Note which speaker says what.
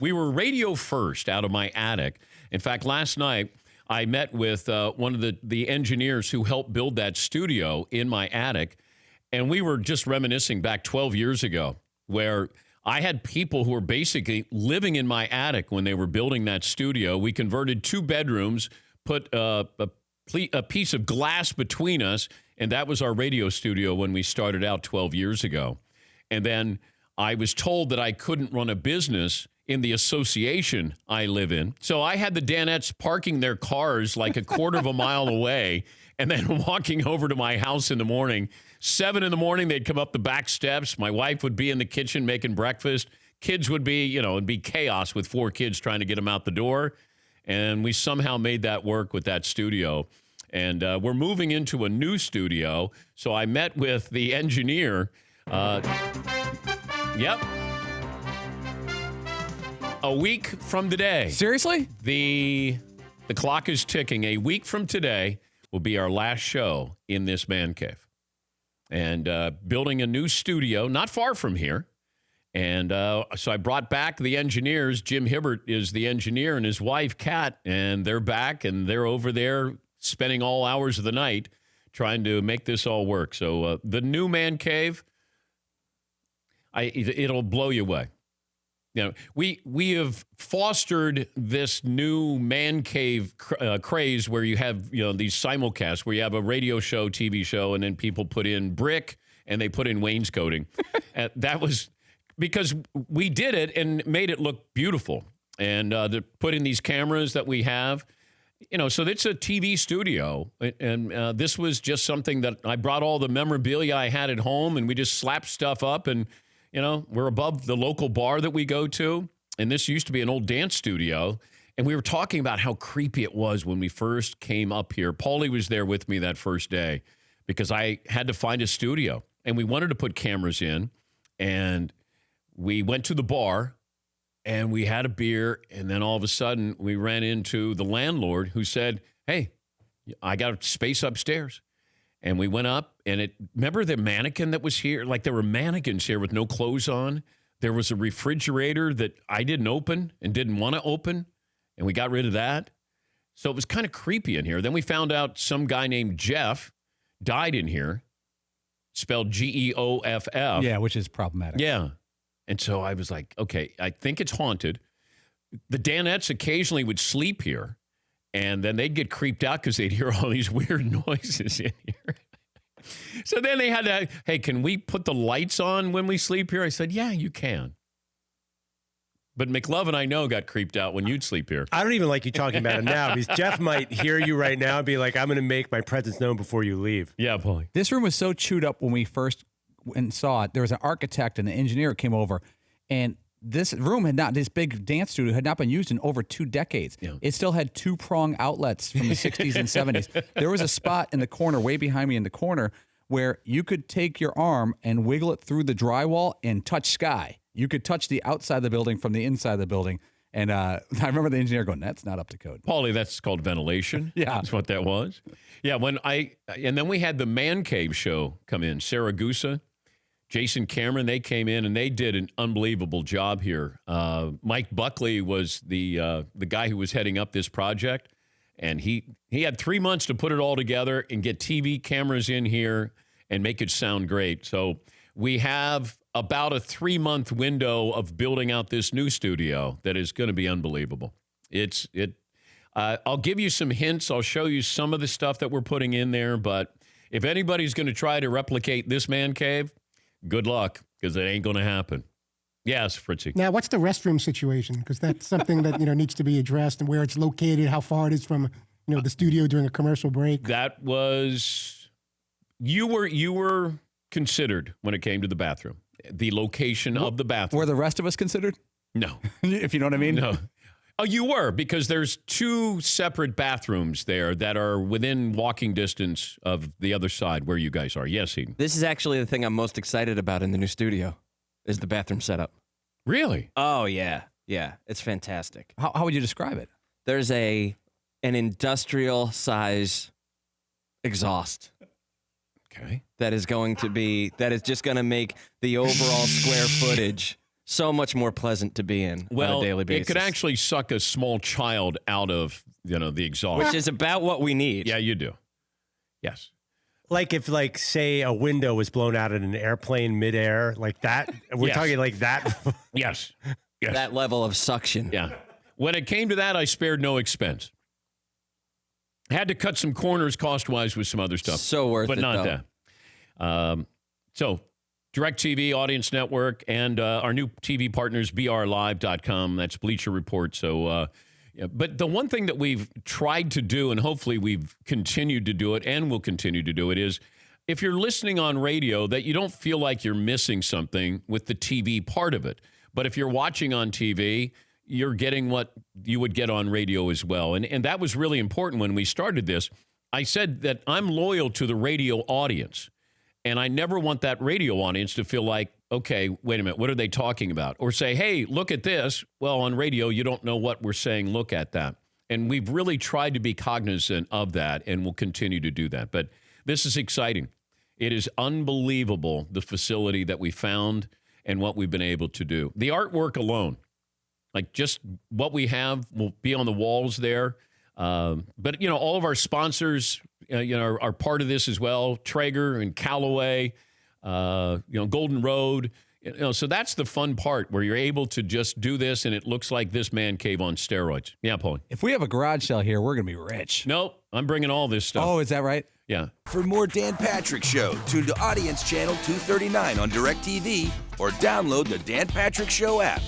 Speaker 1: We were radio first out of my attic. In fact, last night I met with one of the engineers who helped build that studio in my attic, and we were just reminiscing back 12 years ago where I had people who were basically living in my attic when they were building that studio. We converted 2 bedrooms, put a piece of glass between us, and that was our radio studio when we started out 12 years ago. And then I was told that I couldn't run a business in the association I live in. So I had the Danettes parking their cars like a quarter of a mile away and then walking over to my house in the morning. 7 in the morning, they'd come up the back steps. My wife would be in the kitchen making breakfast. Kids would be, it'd be chaos with 4 kids trying to get them out the door. And we somehow made that work with that studio. And we're moving into a new studio. So I met with the engineer. Yep. A week from today.
Speaker 2: Seriously?
Speaker 1: The clock is ticking. A week from today will be our last show in this man cave. And building a new studio not far from here. And so I brought back the engineers. Jim Hibbert is the engineer and his wife, Kat, and they're back and they're over there spending all hours of the night trying to make this all work. So the new man cave, it'll blow you away. We have fostered this new man cave craze where you have these simulcasts where you have a radio show, TV show, and then people put in brick and they put in wainscoting. That was because we did it and made it look beautiful. And to put in these cameras that we have, so it's a TV studio. And this was just something that I brought all the memorabilia I had at home and we just slapped stuff up and we're above the local bar that we go to, and this used to be an old dance studio, and we were talking about how creepy it was when we first came up here. Paulie was there with me that first day because I had to find a studio, and we wanted to put cameras in, and we went to the bar, and we had a beer, and then all of a sudden, we ran into the landlord who said, hey, I got space upstairs. And we went up, and remember the mannequin that was here? Like there were mannequins here with no clothes on. There was a refrigerator that I didn't open and didn't want to open, and we got rid of that. So it was kind of creepy in here. Then we found out some guy named Jeff died in here, spelled Geoff.
Speaker 2: Yeah, which is problematic.
Speaker 1: Yeah. And so I was like, okay, I think it's haunted. The Danettes occasionally would sleep here. And then they'd get creeped out because they'd hear all these weird noises in here. So then they had to, hey, can we put the lights on when we sleep here? I said, yeah, you can. But McLovin, I know, got creeped out when you'd sleep here.
Speaker 3: I don't even like you talking about it now because Jeff might hear you right now and be like, I'm going to make my presence known before you leave.
Speaker 1: Yeah, Paulie.
Speaker 2: This room was so chewed up when we first went and saw it. There was an architect and an engineer came over, and this room this big dance studio had not been used in over 2 decades. Yeah. It still had 2-prong outlets from the 60s and 70s. There was a spot in the corner, way behind me in the corner, where you could take your arm and wiggle it through the drywall and touch sky. You could touch the outside of the building from the inside of the building. And I remember the engineer going, that's not up to code.
Speaker 1: Paulie, that's called ventilation.
Speaker 2: Yeah.
Speaker 1: That's what that was. Yeah, and then we had the Mancave show come in, Saragusa. Jason Cameron, they came in and they did an unbelievable job here. Mike Buckley was the guy who was heading up this project, and he had 3 months to put it all together and get TV cameras in here and make it sound great. So we have about a 3-month window of building out this new studio that is going to be unbelievable. I'll give you some hints. I'll show you some of the stuff that we're putting in there, but if anybody's going to try to replicate this man cave, good luck, because it ain't going to happen. Yes, Fritzy.
Speaker 4: Now, what's the restroom situation? Because that's something that needs to be addressed, and where it's located, how far it is from the studio during a commercial break.
Speaker 1: That was you were considered when it came to the bathroom, the location of the bathroom.
Speaker 2: Were the rest of us considered?
Speaker 1: No,
Speaker 2: if you know what I mean.
Speaker 1: No. Oh, you were, because there's 2 separate bathrooms there that are within walking distance of the other side where you guys are. Yes, Eden.
Speaker 5: This is actually the thing I'm most excited about in the new studio, is the bathroom setup.
Speaker 1: Really?
Speaker 5: Oh, yeah. Yeah, it's fantastic.
Speaker 2: How would you describe it?
Speaker 5: There's an industrial size exhaust.
Speaker 1: Okay.
Speaker 5: That is just going to make the overall square footage so much more pleasant to be in on a daily basis.
Speaker 1: It could actually suck a small child out of, the exhaust.
Speaker 5: Which is about what we need.
Speaker 1: Yeah, you do. Yes.
Speaker 3: Like if, say, a window was blown out in an airplane midair, like that. We're
Speaker 1: Yes.
Speaker 3: talking like that.
Speaker 1: Yes. Yes.
Speaker 5: That level of suction.
Speaker 1: Yeah. When it came to that, I spared no expense. Had to cut some corners cost-wise with some other stuff.
Speaker 5: So worth
Speaker 1: but
Speaker 5: it,
Speaker 1: not
Speaker 5: though.
Speaker 1: that. So, DirecTV, Audience Network, and our new TV partners, brlive.com. That's Bleacher Report. So, but the one thing that we've tried to do, and hopefully we've continued to do it and will continue to do it, is if you're listening on radio, that you don't feel like you're missing something with the TV part of it. But if you're watching on TV, you're getting what you would get on radio as well. And that was really important when we started this. I said that I'm loyal to the radio audience. And I never want that radio audience to feel like, okay, wait a minute, what are they talking about? Or say, hey, look at this. Well, on radio, you don't know what we're saying. Look at that. And we've really tried to be cognizant of that, and we'll continue to do that. But this is exciting. It is unbelievable, the facility that we found and what we've been able to do. The artwork alone, like just what we have will be on the walls there. But, all of our sponsors, are part of this as well. Traeger and Callaway, Golden Road. So that's the fun part where you're able to just do this and it looks like this man cave on steroids. Yeah, Paulie.
Speaker 2: If we have a garage sale here, we're going to be rich.
Speaker 1: Nope, I'm bringing all this stuff.
Speaker 2: Oh, is that right?
Speaker 1: Yeah.
Speaker 6: For more Dan Patrick Show, tune to Audience Channel 239 on DirecTV or download the Dan Patrick Show app.